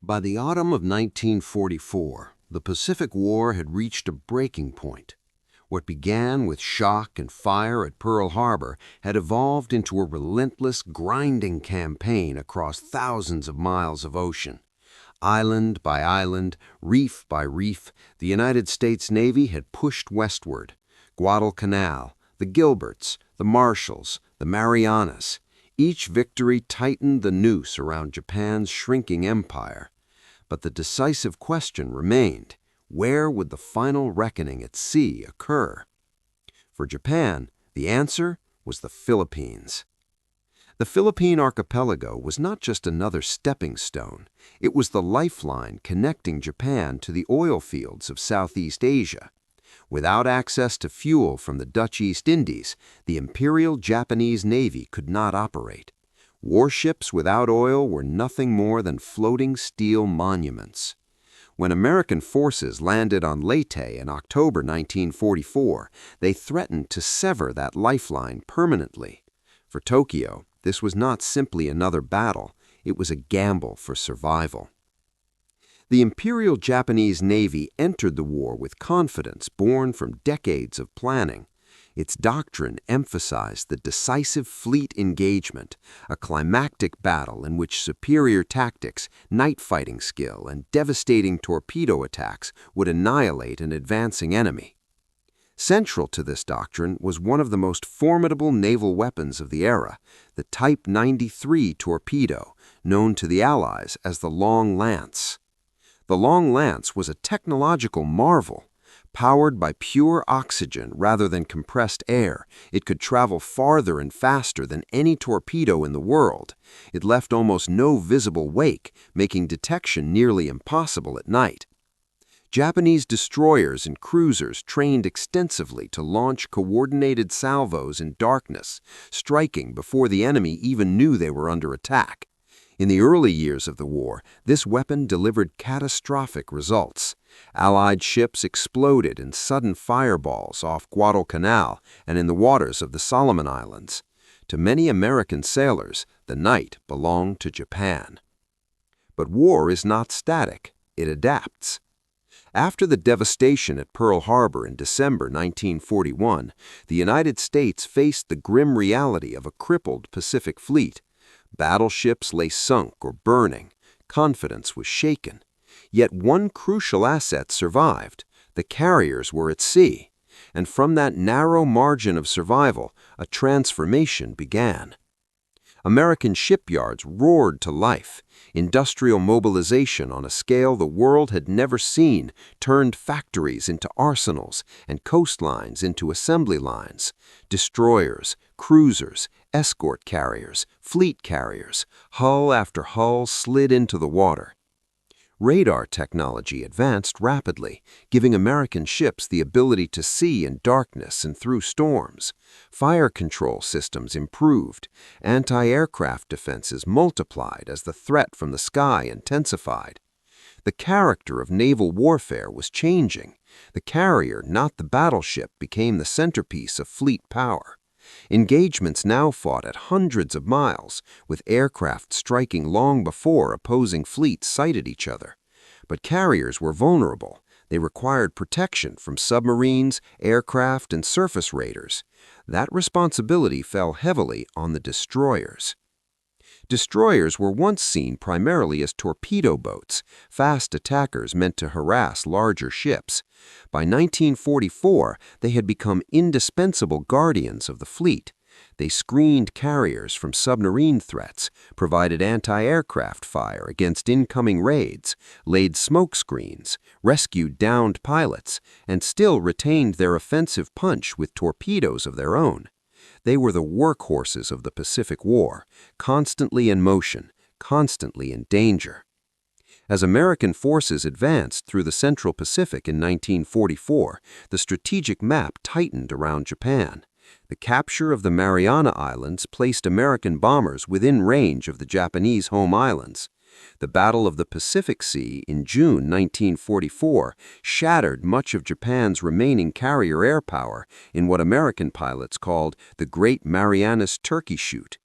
By the autumn of 1944, the Pacific War had reached a breaking point. What began with shock and fire at Pearl Harbor had evolved into a relentless, grinding campaign across thousands of miles of ocean. Island by island, reef by reef, the United States Navy had pushed westward. Guadalcanal, the Gilberts, the Marshalls, the Marianas. Each victory tightened the noose around Japan's shrinking empire. But the decisive question remained: where would the final reckoning at sea occur? For Japan, the answer was the Philippines. The Philippine archipelago was not just another stepping stone. It was the lifeline connecting Japan to the oil fields of Southeast Asia. Without access to fuel from the Dutch East Indies, the Imperial Japanese Navy could not operate. Warships without oil were nothing more than floating steel monuments. When American forces landed on Leyte in October 1944, they threatened to sever that lifeline permanently. For Tokyo, this was not simply another battle, it was a gamble for survival. The Imperial Japanese Navy entered the war with confidence born from decades of planning. Its doctrine emphasized the decisive fleet engagement, a climactic battle in which superior tactics, night-fighting skill, and devastating torpedo attacks would annihilate an advancing enemy. Central to this doctrine was one of the most formidable naval weapons of the era, the Type 93 torpedo, known to the Allies as the Long Lance. The Long Lance was a technological marvel. Powered by pure oxygen rather than compressed air, it could travel farther and faster than any torpedo in the world. It left almost no visible wake, making detection nearly impossible at night. Japanese destroyers and cruisers trained extensively to launch coordinated salvos in darkness, striking before the enemy even knew they were under attack. In the early years of the war, this weapon delivered catastrophic results. Allied ships exploded in sudden fireballs off Guadalcanal and in the waters of the Solomon Islands. To many American sailors, the night belonged to Japan. But war is not static, it adapts. After the devastation at Pearl Harbor in December 1941, the United States faced the grim reality of a crippled Pacific fleet. Battleships lay sunk or burning. Confidence was shaken. Yet one crucial asset survived. The carriers were at sea. And from that narrow margin of survival, a transformation began. American shipyards roared to life. Industrial mobilization on a scale the world had never seen turned factories into arsenals and coastlines into assembly lines. Destroyers, cruisers, escort carriers, fleet carriers, hull after hull slid into the water. Radar technology advanced rapidly, giving American ships the ability to see in darkness and through storms. Fire control systems improved. Anti-aircraft defenses multiplied as the threat from the sky intensified. The character of naval warfare was changing. The carrier, not the battleship, became the centerpiece of fleet power. Engagements now fought at hundreds of miles, with aircraft striking long before opposing fleets sighted each other. But carriers were vulnerable. They required protection from submarines, aircraft, and surface raiders. That responsibility fell heavily on the destroyers. Destroyers were once seen primarily as torpedo boats, fast attackers meant to harass larger ships. By 1944, they had become indispensable guardians of the fleet. They screened carriers from submarine threats, provided anti-aircraft fire against incoming raids, laid smoke screens, rescued downed pilots, and still retained their offensive punch with torpedoes of their own. They were the workhorses of the Pacific War, constantly in motion, constantly in danger. As American forces advanced through the Central Pacific in 1944, the strategic map tightened around Japan. The capture of the Mariana Islands placed American bombers within range of the Japanese home islands. The Battle of the Pacific Sea in June 1944 shattered much of Japan's remaining carrier air power in what American pilots called the Great Marianas Turkey Shoot.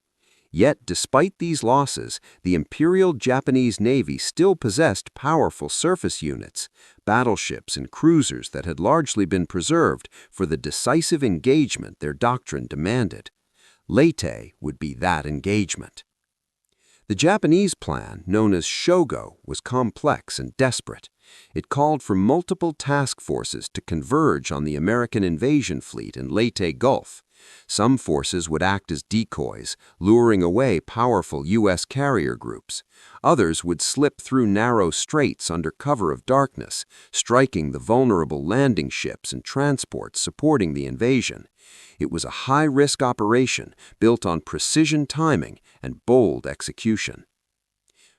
Yet, despite these losses, the Imperial Japanese Navy still possessed powerful surface units, battleships and cruisers that had largely been preserved for the decisive engagement their doctrine demanded. Leyte would be that engagement. The Japanese plan, known as Shogo, was complex and desperate. It called for multiple task forces to converge on the American invasion fleet in Leyte Gulf. Some forces would act as decoys, luring away powerful U.S. carrier groups. Others would slip through narrow straits under cover of darkness, striking the vulnerable landing ships and transports supporting the invasion. It was a high-risk operation built on precision timing and bold execution.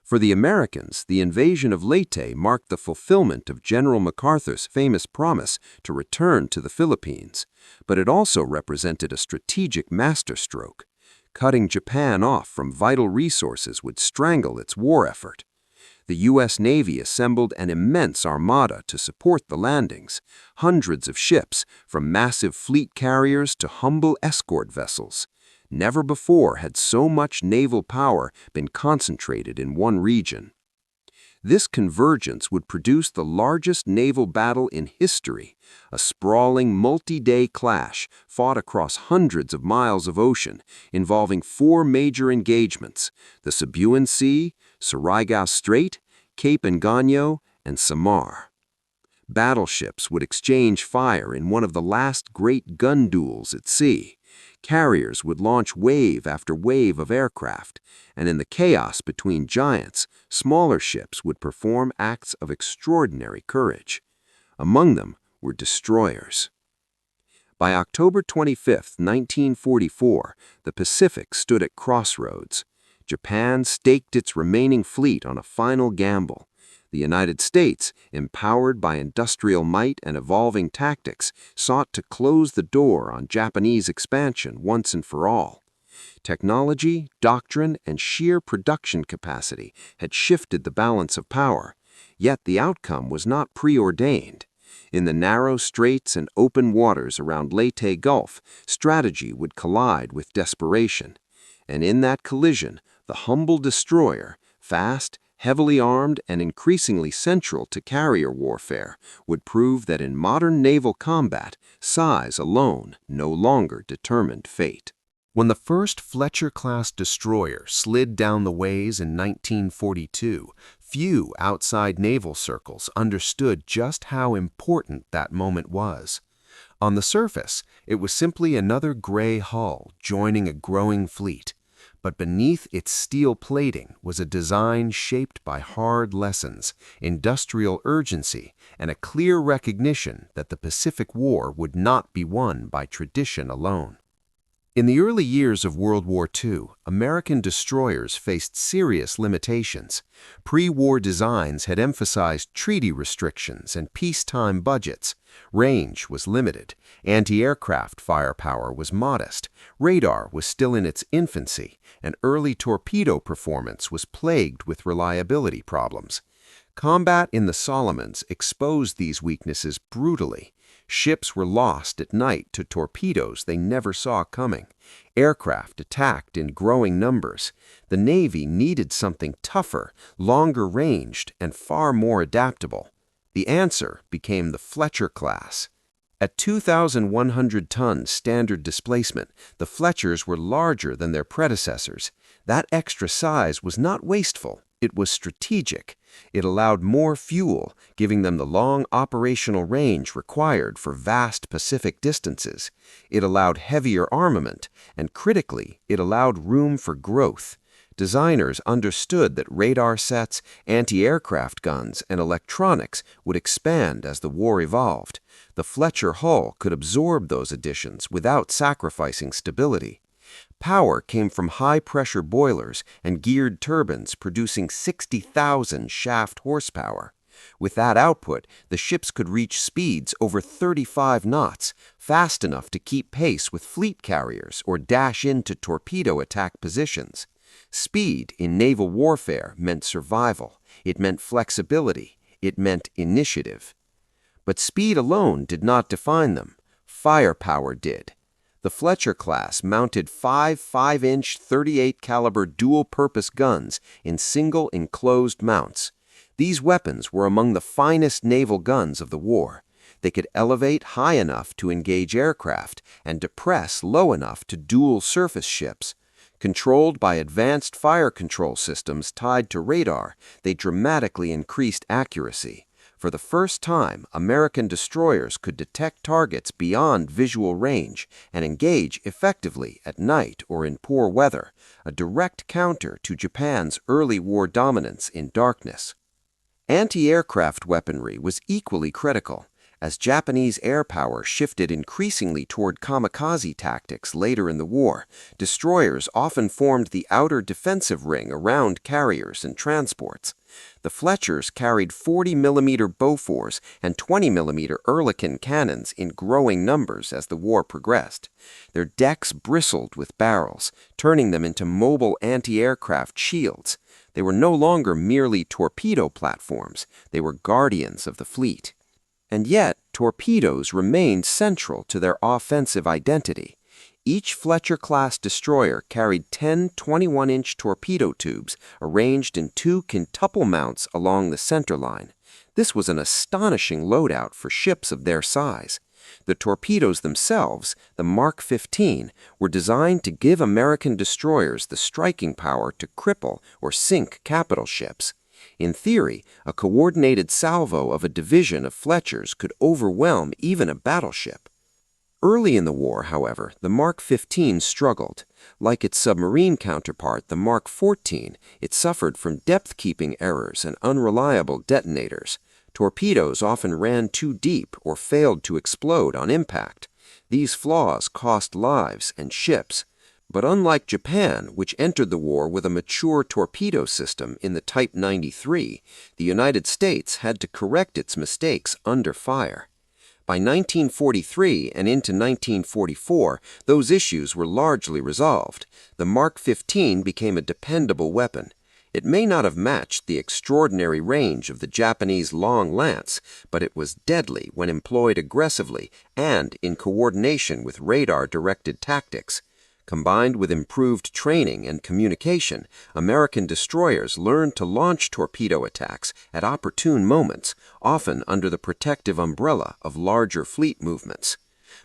For the Americans, the invasion of Leyte marked the fulfillment of General MacArthur's famous promise to return to the Philippines, but it also represented a strategic masterstroke. Cutting Japan off from vital resources would strangle its war effort. The U.S. Navy assembled an immense armada to support the landings, hundreds of ships, from massive fleet carriers to humble escort vessels. Never before had so much naval power been concentrated in one region. This convergence would produce the largest naval battle in history, a sprawling multi-day clash fought across hundreds of miles of ocean, involving 4 major engagements: the Philippine Sea, Surigao Strait, Cape Engano, and Samar. Battleships would exchange fire in one of the last great gun duels at sea. Carriers would launch wave after wave of aircraft, and in the chaos between giants, smaller ships would perform acts of extraordinary courage. Among them were destroyers. By October 25, 1944, the Pacific stood at crossroads. Japan staked its remaining fleet on a final gamble. The United States, empowered by industrial might and evolving tactics, sought to close the door on Japanese expansion once and for all. Technology, doctrine, and sheer production capacity had shifted the balance of power, yet the outcome was not preordained. In the narrow straits and open waters around Leyte Gulf, strategy would collide with desperation. And in that collision, the humble destroyer, fast, heavily armed, and increasingly central to carrier warfare, would prove that in modern naval combat, size alone no longer determined fate. When the first Fletcher-Class destroyer slid down the ways in 1942, few outside naval circles understood just how important that moment was. On the surface, it was simply another gray hull joining a growing fleet. But beneath its steel plating was a design shaped by hard lessons, industrial urgency, and a clear recognition that the Pacific War would not be won by tradition alone. In the early years of World War II, American destroyers faced serious limitations. Pre-war designs had emphasized treaty restrictions and peacetime budgets. Range was limited, anti-aircraft firepower was modest, radar was still in its infancy, and early torpedo performance was plagued with reliability problems. Combat in the Solomons exposed these weaknesses brutally. Ships were lost at night to torpedoes they never saw coming. Aircraft attacked in growing numbers. The Navy needed something tougher, longer-ranged, and far more adaptable. The answer became the Fletcher-Class. At 2,100 tons standard displacement, the Fletchers were larger than their predecessors. That extra size was not wasteful. It was strategic. It allowed more fuel, giving them the long operational range required for vast Pacific distances. It allowed heavier armament, and critically, it allowed room for growth. Designers understood that radar sets, anti-aircraft guns, and electronics would expand as the war evolved. The Fletcher hull could absorb those additions without sacrificing stability. Power came from high-pressure boilers and geared turbines producing 60,000 shaft horsepower. With that output, the ships could reach speeds over 35 knots, fast enough to keep pace with fleet carriers or dash into torpedo attack positions. Speed in naval warfare meant survival. It meant flexibility. It meant initiative. But speed alone did not define them. Firepower did. The Fletcher-Class mounted 5.5-inch 38-caliber dual-purpose guns in single enclosed mounts. These weapons were among the finest naval guns of the war. They could elevate high enough to engage aircraft and depress low enough to duel surface ships. Controlled by advanced fire control systems tied to radar, they dramatically increased accuracy. For the first time, American destroyers could detect targets beyond visual range and engage effectively at night or in poor weather, a direct counter to Japan's early war dominance in darkness. Anti-aircraft weaponry was equally critical. As Japanese air power shifted increasingly toward kamikaze tactics later in the war, destroyers often formed the outer defensive ring around carriers and transports. The Fletchers carried 40mm Bofors and 20mm Ehrlichen cannons in growing numbers as the war progressed. Their decks bristled with barrels, turning them into mobile anti-aircraft shields. They were no longer merely torpedo platforms, they were guardians of the fleet. And yet, torpedoes remained central to their offensive identity. Each Fletcher-class destroyer carried 10 21-inch torpedo tubes arranged in 2 quintuple mounts along the center line. This was an astonishing loadout for ships of their size. The torpedoes themselves, the Mark 15, were designed to give American destroyers the striking power to cripple or sink capital ships. In theory, a coordinated salvo of a division of Fletchers could overwhelm even a battleship. Early in the war, however, the Mark 15 struggled. Like its submarine counterpart, the Mark 14, it suffered from depth-keeping errors and unreliable detonators. Torpedoes often ran too deep or failed to explode on impact. These flaws cost lives and ships. But unlike Japan, which entered the war with a mature torpedo system in the Type 93, the United States had to correct its mistakes under fire. By 1943 and into 1944, those issues were largely resolved. The Mark 15 became a dependable weapon. It may not have matched the extraordinary range of the Japanese Long Lance, but it was deadly when employed aggressively and in coordination with radar-directed tactics. Combined with improved training and communication, American destroyers learned to launch torpedo attacks at opportune moments, often under the protective umbrella of larger fleet movements.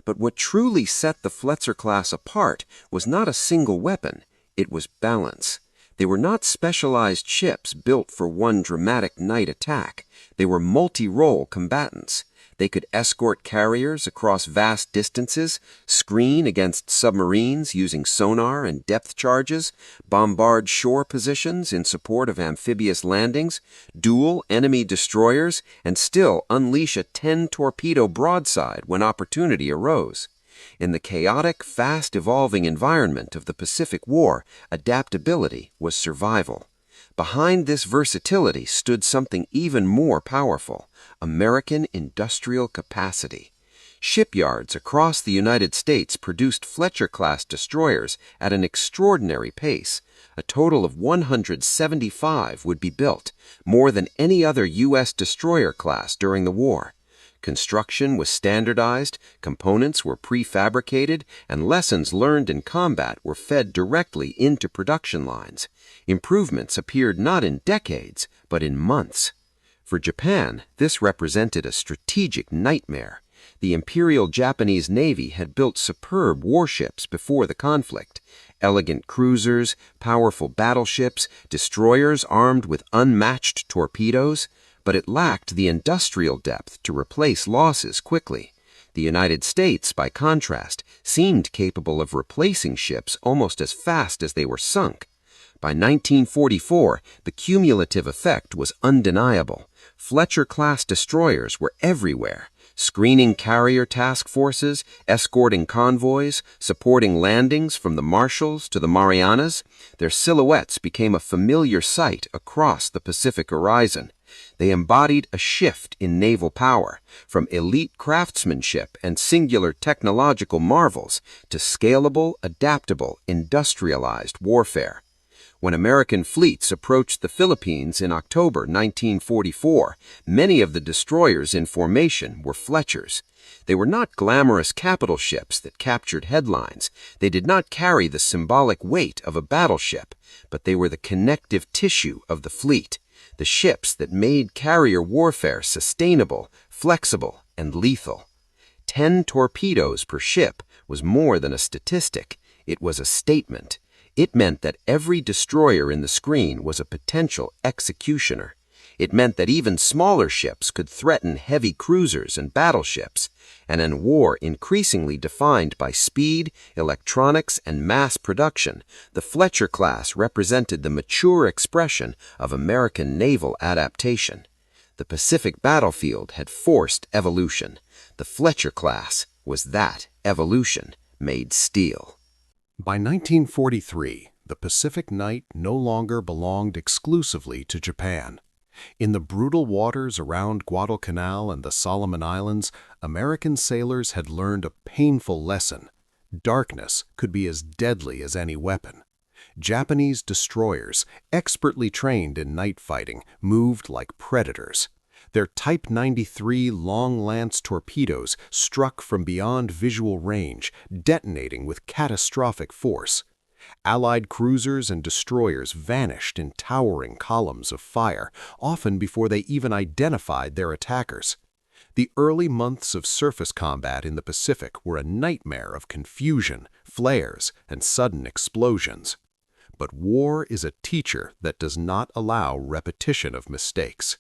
But what truly set the Fletcher-class apart was not a single weapon, it was balance. They were not specialized ships built for one dramatic night attack. They were multi-role combatants. They could escort carriers across vast distances, screen against submarines using sonar and depth charges, bombard shore positions in support of amphibious landings, duel enemy destroyers, and still unleash a 10-torpedo broadside when opportunity arose. In the chaotic, fast-evolving environment of the Pacific War, adaptability was survival. Behind this versatility stood something even more powerful: American industrial capacity. Shipyards across the United States produced Fletcher-class destroyers at an extraordinary pace. A total of 175 would be built, more than any other U.S. destroyer class during the war. Construction was standardized, components were prefabricated, and lessons learned in combat were fed directly into production lines. Improvements appeared not in decades, but in months. For Japan, this represented a strategic nightmare. The Imperial Japanese Navy had built superb warships before the conflict. Elegant cruisers, powerful battleships, destroyers armed with unmatched torpedoes. But it lacked the industrial depth to replace losses quickly. The United States, by contrast, seemed capable of replacing ships almost as fast as they were sunk. By 1944, the cumulative effect was undeniable. Fletcher-class destroyers were everywhere, screening carrier task forces, escorting convoys, supporting landings from the Marshalls to the Marianas. Their silhouettes became a familiar sight across the Pacific horizon. They embodied a shift in naval power, from elite craftsmanship and singular technological marvels to scalable, adaptable, industrialized warfare. When American fleets approached the Philippines in October 1944, many of the destroyers in formation were Fletchers. They were not glamorous capital ships that captured headlines. They did not carry the symbolic weight of a battleship, but they were the connective tissue of the fleet, the ships that made carrier warfare sustainable, flexible, and lethal. 10 torpedoes per ship was more than a statistic. It was a statement. It meant that every destroyer in the screen was a potential executioner. It meant that even smaller ships could threaten heavy cruisers and battleships, and in a war increasingly defined by speed, electronics, and mass production, the Fletcher-Class represented the mature expression of American naval adaptation. The Pacific battlefield had forced evolution. The Fletcher-Class was that evolution made steel. By 1943, the Pacific night no longer belonged exclusively to Japan. In the brutal waters around Guadalcanal and the Solomon Islands, American sailors had learned a painful lesson. Darkness could be as deadly as any weapon. Japanese destroyers, expertly trained in night fighting, moved like predators. Their Type 93 long-lance torpedoes struck from beyond visual range, detonating with catastrophic force. Allied cruisers and destroyers vanished in towering columns of fire, often before they even identified their attackers. The early months of surface combat in the Pacific were a nightmare of confusion, flares, and sudden explosions. But war is a teacher that does not allow repetition of mistakes.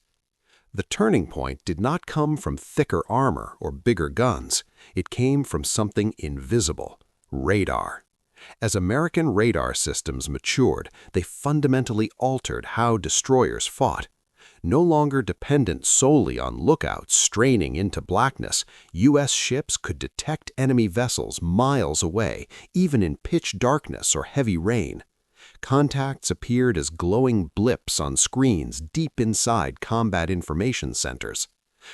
The turning point did not come from thicker armor or bigger guns. It came from something invisible: radar. As American radar systems matured, they fundamentally altered how destroyers fought. No longer dependent solely on lookouts straining into blackness, U.S. ships could detect enemy vessels miles away, even in pitch darkness or heavy rain. Contacts appeared as glowing blips on screens deep inside combat information centers.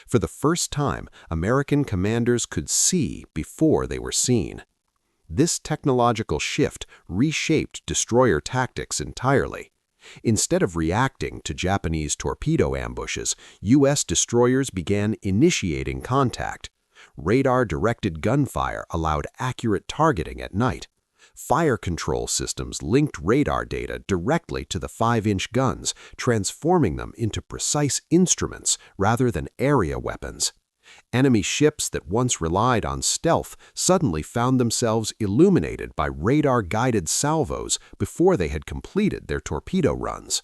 For the first time, American commanders could see before they were seen. This technological shift reshaped destroyer tactics entirely. Instead of reacting to Japanese torpedo ambushes, U.S. destroyers began initiating contact. Radar-directed gunfire allowed accurate targeting at night. Fire control systems linked radar data directly to the 5-inch guns, transforming them into precise instruments rather than area weapons. Enemy ships that once relied on stealth suddenly found themselves illuminated by radar-guided salvos before they had completed their torpedo runs.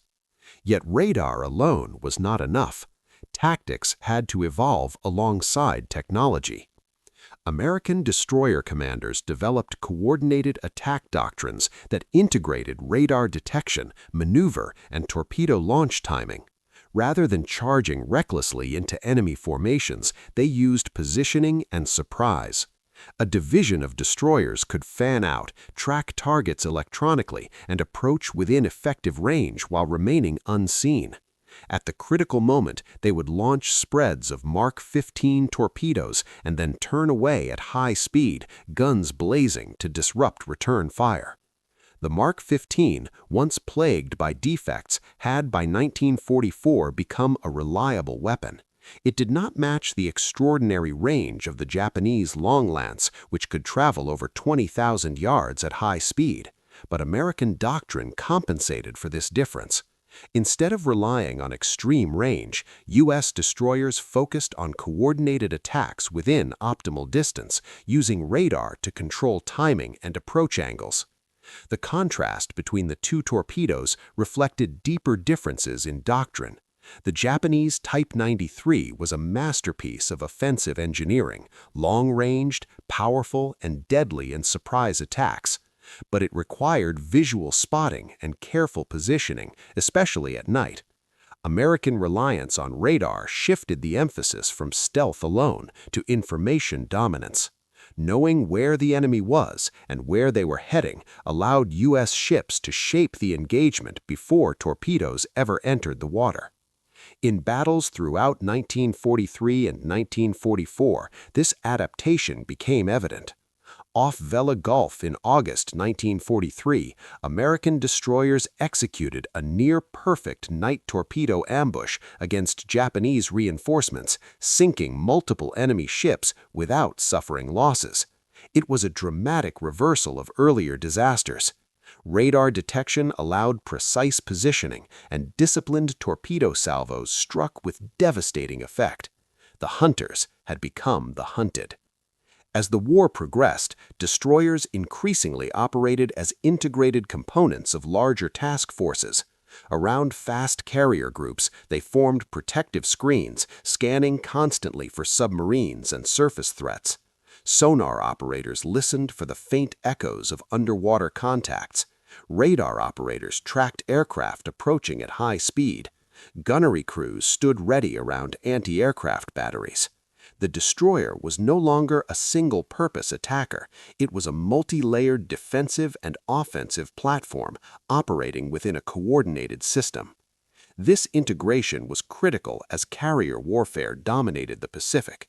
Yet radar alone was not enough. Tactics had to evolve alongside technology. American destroyer commanders developed coordinated attack doctrines that integrated radar detection, maneuver, and torpedo launch timing. Rather than charging recklessly into enemy formations, they used positioning and surprise. A division of destroyers could fan out, track targets electronically, and approach within effective range while remaining unseen. At the critical moment, they would launch spreads of Mark 15 torpedoes and then turn away at high speed, guns blazing to disrupt return fire. The Mark 15, once plagued by defects, had by 1944 become a reliable weapon. It did not match the extraordinary range of the Japanese long-lance, which could travel over 20,000 yards at high speed, but American doctrine compensated for this difference. Instead of relying on extreme range, U.S. destroyers focused on coordinated attacks within optimal distance, using radar to control timing and approach angles. The contrast between the two torpedoes reflected deeper differences in doctrine. The Japanese Type 93 was a masterpiece of offensive engineering, long-ranged, powerful, and deadly in surprise attacks. But it required visual spotting and careful positioning, especially at night. American reliance on radar shifted the emphasis from stealth alone to information dominance. Knowing where the enemy was and where they were heading allowed U.S. ships to shape the engagement before torpedoes ever entered the water. In battles throughout 1943 and 1944, this adaptation became evident. Off Vela Gulf in August 1943, American destroyers executed a near-perfect night torpedo ambush against Japanese reinforcements, sinking multiple enemy ships without suffering losses. It was a dramatic reversal of earlier disasters. Radar detection allowed precise positioning, and disciplined torpedo salvos struck with devastating effect. The hunters had become the hunted. As the war progressed, destroyers increasingly operated as integrated components of larger task forces. Around fast carrier groups, they formed protective screens, scanning constantly for submarines and surface threats. Sonar operators listened for the faint echoes of underwater contacts. Radar operators tracked aircraft approaching at high speed. Gunnery crews stood ready around anti-aircraft batteries. The destroyer was no longer a single-purpose attacker. It was a multi-layered defensive and offensive platform operating within a coordinated system. This integration was critical as carrier warfare dominated the Pacific.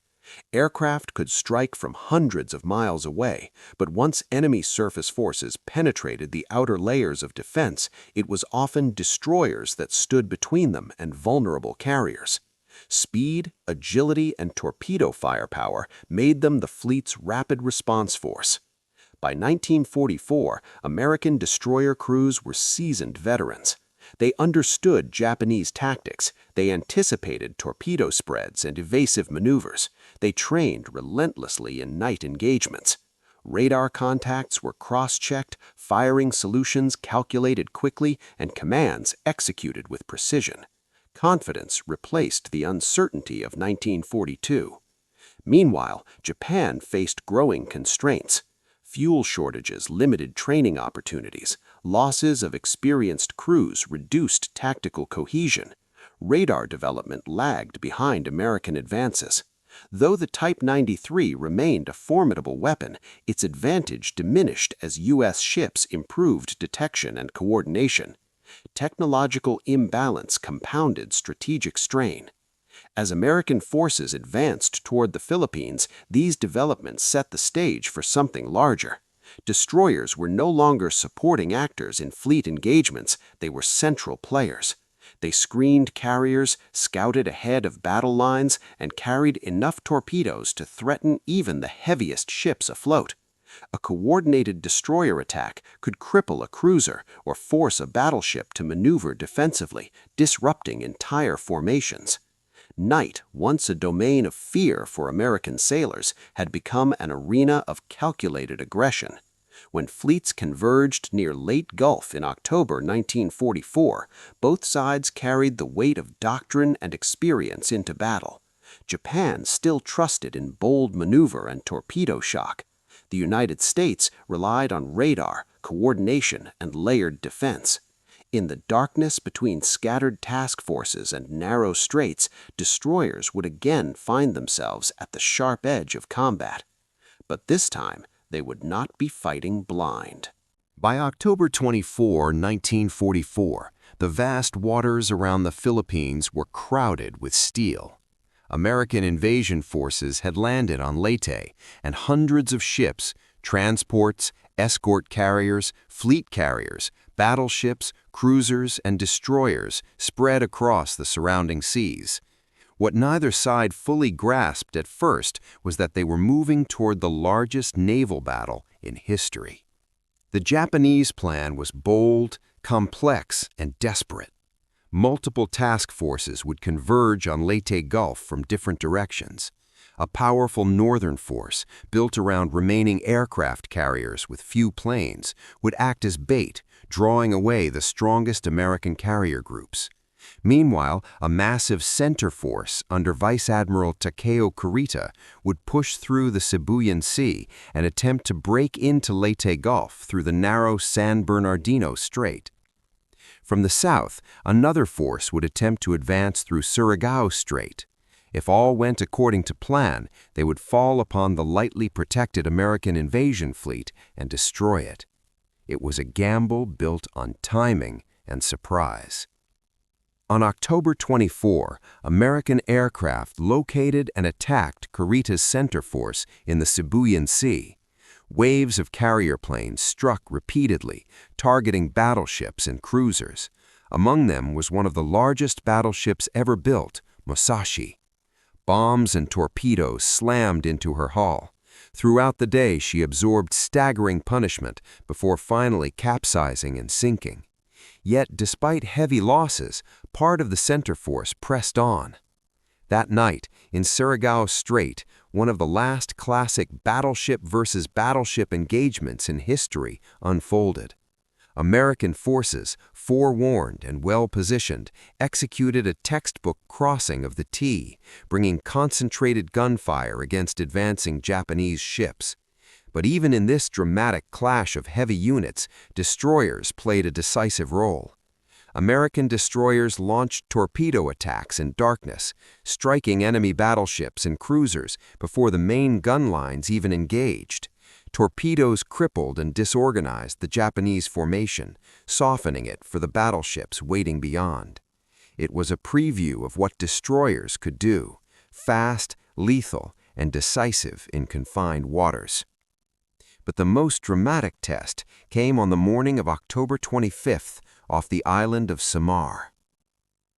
Aircraft could strike from hundreds of miles away, but once enemy surface forces penetrated the outer layers of defense, it was often destroyers that stood between them and vulnerable carriers. Speed, agility, and torpedo firepower made them the fleet's rapid response force. By 1944, American destroyer crews were seasoned veterans. They understood Japanese tactics, they anticipated torpedo spreads and evasive maneuvers, they trained relentlessly in night engagements. Radar contacts were cross-checked, firing solutions calculated quickly, and commands executed with precision. Confidence replaced the uncertainty of 1942. Meanwhile, Japan faced growing constraints. Fuel shortages limited training opportunities. Losses of experienced crews reduced tactical cohesion. Radar development lagged behind American advances. Though the Type 93 remained a formidable weapon, its advantage diminished as U.S. ships improved detection and coordination. Technological imbalance compounded strategic strain. As American forces advanced toward the Philippines, these developments set the stage for something larger. Destroyers were no longer supporting actors in fleet engagements, they were central players. They screened carriers, scouted ahead of battle lines, and carried enough torpedoes to threaten even the heaviest ships afloat. A coordinated destroyer attack could cripple a cruiser or force a battleship to maneuver defensively, disrupting entire formations. Night, once a domain of fear for American sailors, had become an arena of calculated aggression. When fleets converged near Leyte Gulf in October 1944, both sides carried the weight of doctrine and experience into battle. Japan still trusted in bold maneuver and torpedo shock. The United States relied on radar, coordination, and layered defense. In the darkness between scattered task forces and narrow straits, destroyers would again find themselves at the sharp edge of combat. But this time, they would not be fighting blind. By October 24, 1944, the vast waters around the Philippines were crowded with steel. American invasion forces had landed on Leyte, and hundreds of ships, transports, escort carriers, fleet carriers, battleships, cruisers, and destroyers spread across the surrounding seas. What neither side fully grasped at first was that they were moving toward the largest naval battle in history. The Japanese plan was bold, complex, and desperate. Multiple task forces would converge on Leyte Gulf from different directions. A powerful northern force, built around remaining aircraft carriers with few planes, would act as bait, drawing away the strongest American carrier groups. Meanwhile, a massive center force under Vice Admiral Takeo Kurita would push through the Philippine Sea and attempt to break into Leyte Gulf through the narrow San Bernardino Strait. From the south, another force would attempt to advance through Surigao Strait. If all went according to plan, they would fall upon the lightly protected American invasion fleet and destroy it. It was a gamble built on timing and surprise. On October 24, American aircraft located and attacked Kurita's center force in the Philippine Sea. Waves of carrier planes struck repeatedly, targeting battleships and cruisers. Among them was one of the largest battleships ever built, Musashi. Bombs and torpedoes slammed into her hull. Throughout the day, she absorbed staggering punishment before finally capsizing and sinking. Yet, despite heavy losses, part of the center force pressed on. That night, in Surigao Strait, one of the last classic battleship versus battleship engagements in history unfolded. American forces, forewarned and well-positioned, executed a textbook crossing of the T, bringing concentrated gunfire against advancing Japanese ships. But even in this dramatic clash of heavy units, destroyers played a decisive role. American destroyers launched torpedo attacks in darkness, striking enemy battleships and cruisers before the main gun lines even engaged. Torpedoes crippled and disorganized the Japanese formation, softening it for the battleships waiting beyond. It was a preview of what destroyers could do: fast, lethal, and decisive in confined waters. But the most dramatic test came on the morning of October 25th off the island of Samar.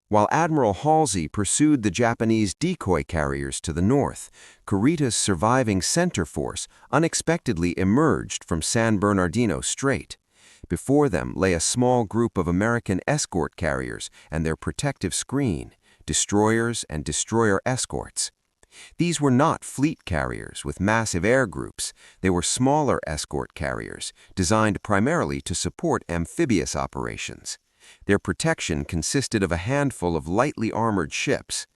While Admiral Halsey pursued the Japanese decoy carriers to the north, Kurita's surviving center force unexpectedly emerged from San Bernardino Strait. Before them lay a small group of American escort carriers and their protective screen, destroyers and destroyer escorts. These were not fleet carriers with massive air groups. They were smaller escort carriers, designed primarily to support amphibious operations. Their protection consisted of a handful of lightly armored ships.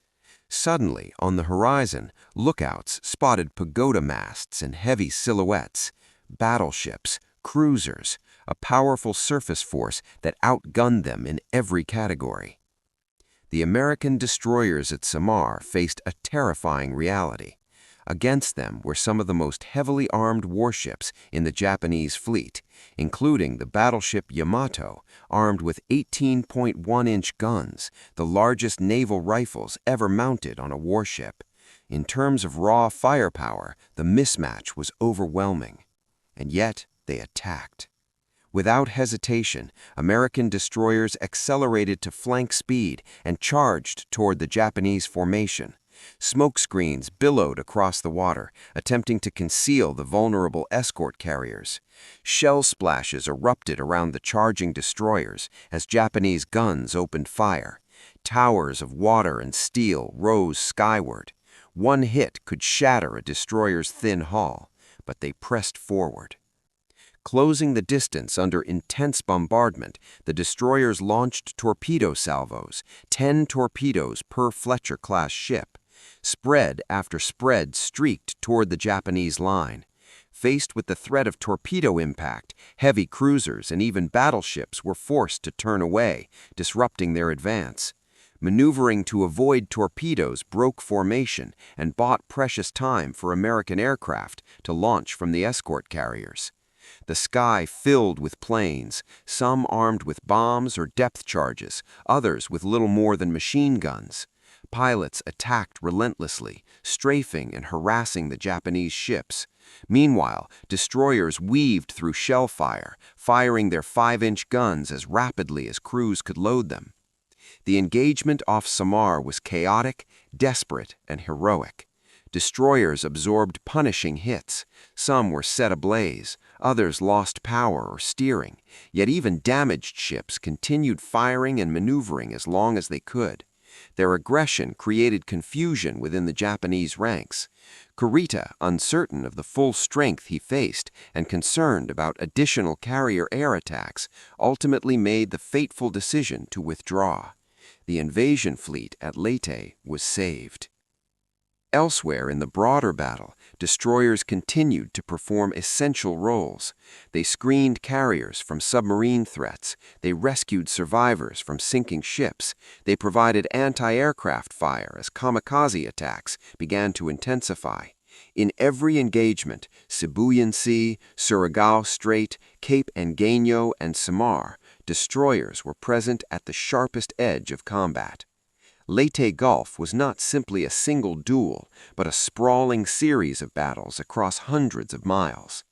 Suddenly, on the horizon, lookouts spotted pagoda masts and heavy silhouettes, battleships, cruisers, a powerful surface force that outgunned them in every category. The American destroyers at Samar faced a terrifying reality. Against them were some of the most heavily armed warships in the Japanese fleet, including the battleship Yamato, armed with 18.1-inch guns, the largest naval rifles ever mounted on a warship. In terms of raw firepower, the mismatch was overwhelming. And yet, they attacked. Without hesitation, American destroyers accelerated to flank speed and charged toward the Japanese formation. Smoke screens billowed across the water, attempting to conceal the vulnerable escort carriers. Shell splashes erupted around the charging destroyers as Japanese guns opened fire. Towers of water and steel rose skyward. One hit could shatter a destroyer's thin hull, but they pressed forward. Closing the distance under intense bombardment, the destroyers launched torpedo salvos, 10 torpedoes per Fletcher-Class ship. Spread after spread streaked toward the Japanese line. Faced with the threat of torpedo impact, heavy cruisers and even battleships were forced to turn away, disrupting their advance. Maneuvering to avoid torpedoes broke formation and bought precious time for American aircraft to launch from the escort carriers. The sky filled with planes, some armed with bombs or depth charges, others with little more than machine guns. Pilots attacked relentlessly, strafing and harassing the Japanese ships. Meanwhile, destroyers weaved through shell fire, firing their 5-inch guns as rapidly as crews could load them. The engagement off Samar was chaotic, desperate, and heroic. Destroyers absorbed punishing hits. Some were set ablaze, others lost power or steering, yet even damaged ships continued firing and maneuvering as long as they could. Their aggression created confusion within the Japanese ranks. Kurita, uncertain of the full strength he faced and concerned about additional carrier air attacks, ultimately made the fateful decision to withdraw. The invasion fleet at Leyte was saved. Elsewhere in the broader battle, destroyers continued to perform essential roles. They screened carriers from submarine threats. They rescued survivors from sinking ships. They provided anti-aircraft fire as kamikaze attacks began to intensify. In every engagement, Philippine Sea, Surigao Strait, Cape Engano, and Samar, destroyers were present at the sharpest edge of combat. Leyte Gulf was not simply a single duel, but a sprawling series of battles across hundreds of miles.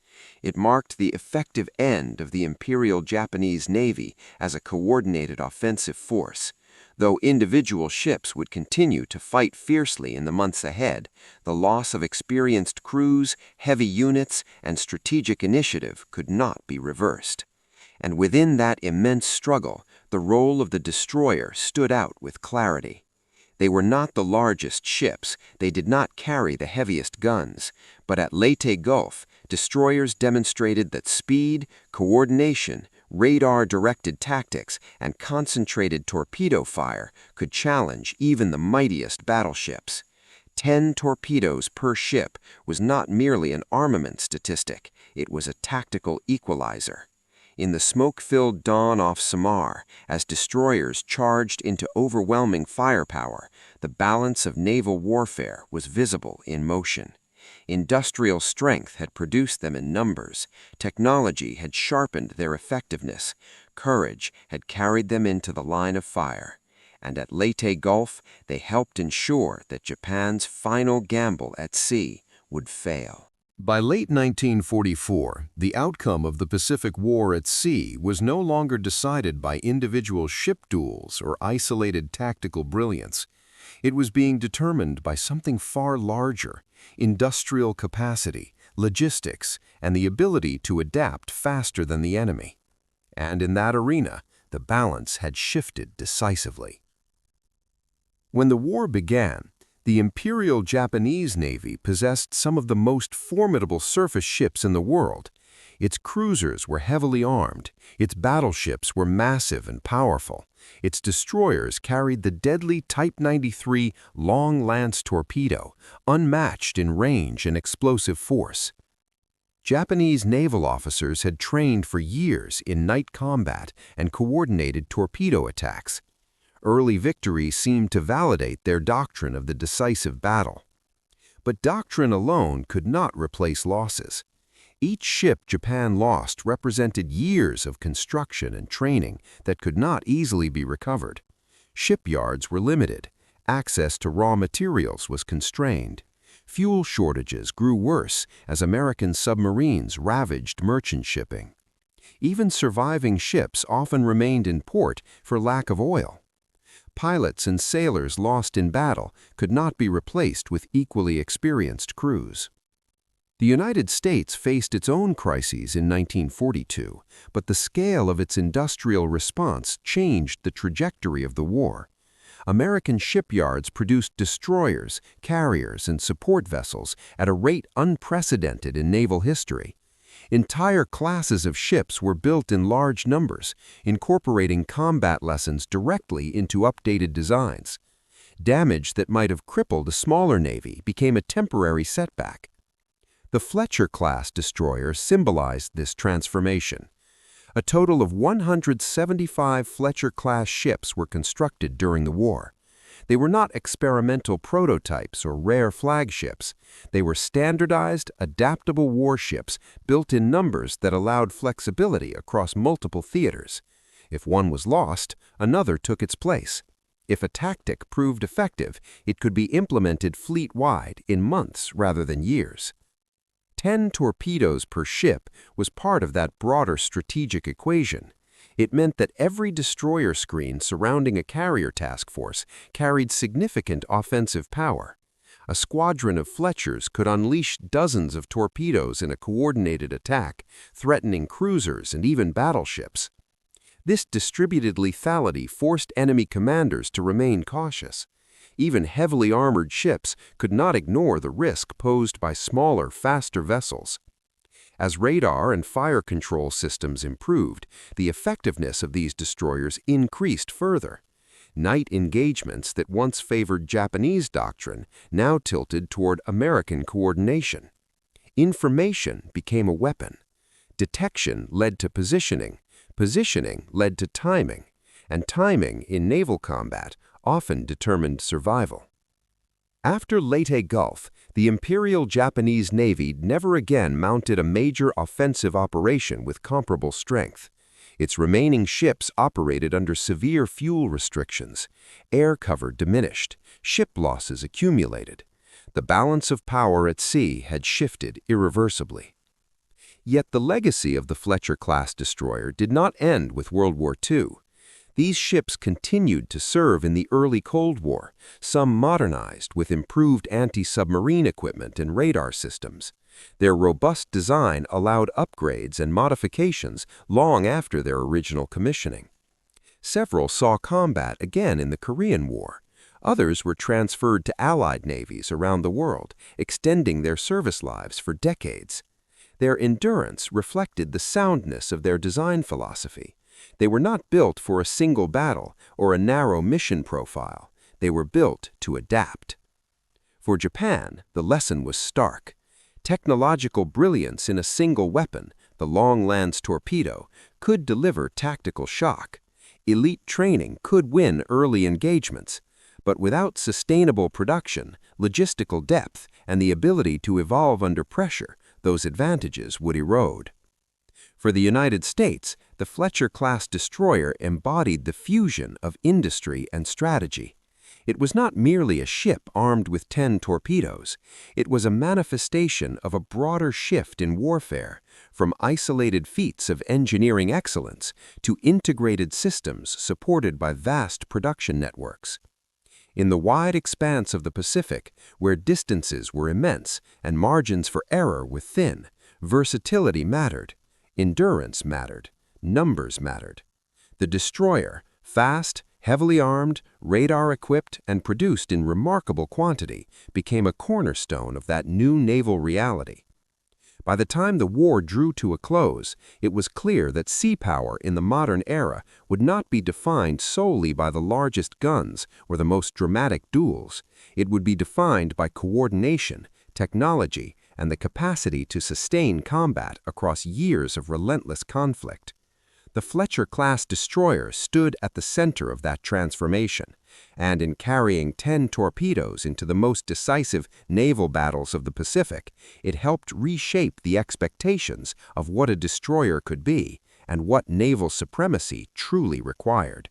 It marked the effective end of the Imperial Japanese Navy as a coordinated offensive force. Though individual ships would continue to fight fiercely in the months ahead, the loss of experienced crews, heavy units, and strategic initiative could not be reversed. And within that immense struggle, the role of the destroyer stood out with clarity. They were not the largest ships, they did not carry the heaviest guns, but at Leyte Gulf, destroyers demonstrated that speed, coordination, radar-directed tactics, and concentrated torpedo fire could challenge even the mightiest battleships. 10 torpedoes per ship was not merely an armament statistic, it was a tactical equalizer. In the smoke-filled dawn off Samar, as destroyers charged into overwhelming firepower, the balance of naval warfare was visible in motion. Industrial strength had produced them in numbers, technology had sharpened their effectiveness, courage had carried them into the line of fire, and at Leyte Gulf they helped ensure that Japan's final gamble at sea would fail. By late 1944, the outcome of the Pacific War at sea was no longer decided by individual ship duels or isolated tactical brilliance. It was being determined by something far larger: industrial capacity, logistics, and the ability to adapt faster than the enemy. And in that arena, the balance had shifted decisively. When the war began, the Imperial Japanese Navy possessed some of the most formidable surface ships in the world. Its cruisers were heavily armed, its battleships were massive and powerful, its destroyers carried the deadly Type 93 Long Lance torpedo, unmatched in range and explosive force. Japanese naval officers had trained for years in night combat and coordinated torpedo attacks. Early victories seemed to validate their doctrine of the decisive battle. But doctrine alone could not replace losses. Each ship Japan lost represented years of construction and training that could not easily be recovered. Shipyards were limited, access to raw materials was constrained. Fuel shortages grew worse as American submarines ravaged merchant shipping. Even surviving ships often remained in port for lack of oil. Pilots and sailors lost in battle could not be replaced with equally experienced crews. The United States faced its own crises in 1942, but the scale of its industrial response changed the trajectory of the war. American shipyards produced destroyers, carriers, and support vessels at a rate unprecedented in naval history. Entire classes of ships were built in large numbers, incorporating combat lessons directly into updated designs. Damage that might have crippled a smaller navy became a temporary setback. The Fletcher-Class destroyer symbolized this transformation. A total of 175 Fletcher-Class ships were constructed during the war. They were not experimental prototypes or rare flagships. They were standardized, adaptable warships built in numbers that allowed flexibility across multiple theaters. If one was lost, another took its place. If a tactic proved effective, it could be implemented fleet-wide in months rather than years. 10 torpedoes per ship was part of that broader strategic equation. It meant that every destroyer screen surrounding a carrier task force carried significant offensive power. A squadron of Fletchers could unleash dozens of torpedoes in a coordinated attack, threatening cruisers and even battleships. This distributed lethality forced enemy commanders to remain cautious. Even heavily armored ships could not ignore the risk posed by smaller, faster vessels. As radar and fire control systems improved, the effectiveness of these destroyers increased further. Night engagements that once favored Japanese doctrine now tilted toward American coordination. Information became a weapon. Detection led to positioning. Positioning led to timing. And timing in naval combat often determined survival. After Leyte Gulf, the Imperial Japanese Navy never again mounted a major offensive operation with comparable strength. Its remaining ships operated under severe fuel restrictions. Air cover diminished. Ship losses accumulated. The balance of power at sea had shifted irreversibly. Yet the legacy of the Fletcher-Class destroyer did not end with World War II. These ships continued to serve in the early Cold War, some modernized with improved anti-submarine equipment and radar systems. Their robust design allowed upgrades and modifications long after their original commissioning. Several saw combat again in the Korean War. Others were transferred to Allied navies around the world, extending their service lives for decades. Their endurance reflected the soundness of their design philosophy. They were not built for a single battle or a narrow mission profile. They were built to adapt. For Japan, the lesson was stark. Technological brilliance in a single weapon, the long-lance torpedo, could deliver tactical shock. Elite training could win early engagements. But without sustainable production, logistical depth, and the ability to evolve under pressure, those advantages would erode. For the United States, the Fletcher-Class destroyer embodied the fusion of industry and strategy. It was not merely a ship armed with 10 torpedoes. It was a manifestation of a broader shift in warfare, from isolated feats of engineering excellence to integrated systems supported by vast production networks. In the wide expanse of the Pacific, where distances were immense and margins for error were thin, versatility mattered, endurance mattered, numbers mattered. The destroyer, fast, heavily armed, radar-equipped, and produced in remarkable quantity, became a cornerstone of that new naval reality. By the time the war drew to a close, it was clear that sea power in the modern era would not be defined solely by the largest guns or the most dramatic duels. It would be defined by coordination, technology, and the capacity to sustain combat across years of relentless conflict. The Fletcher-Class destroyer stood at the center of that transformation, and in carrying 10 torpedoes into the most decisive naval battles of the Pacific, it helped reshape the expectations of what a destroyer could be and what naval supremacy truly required.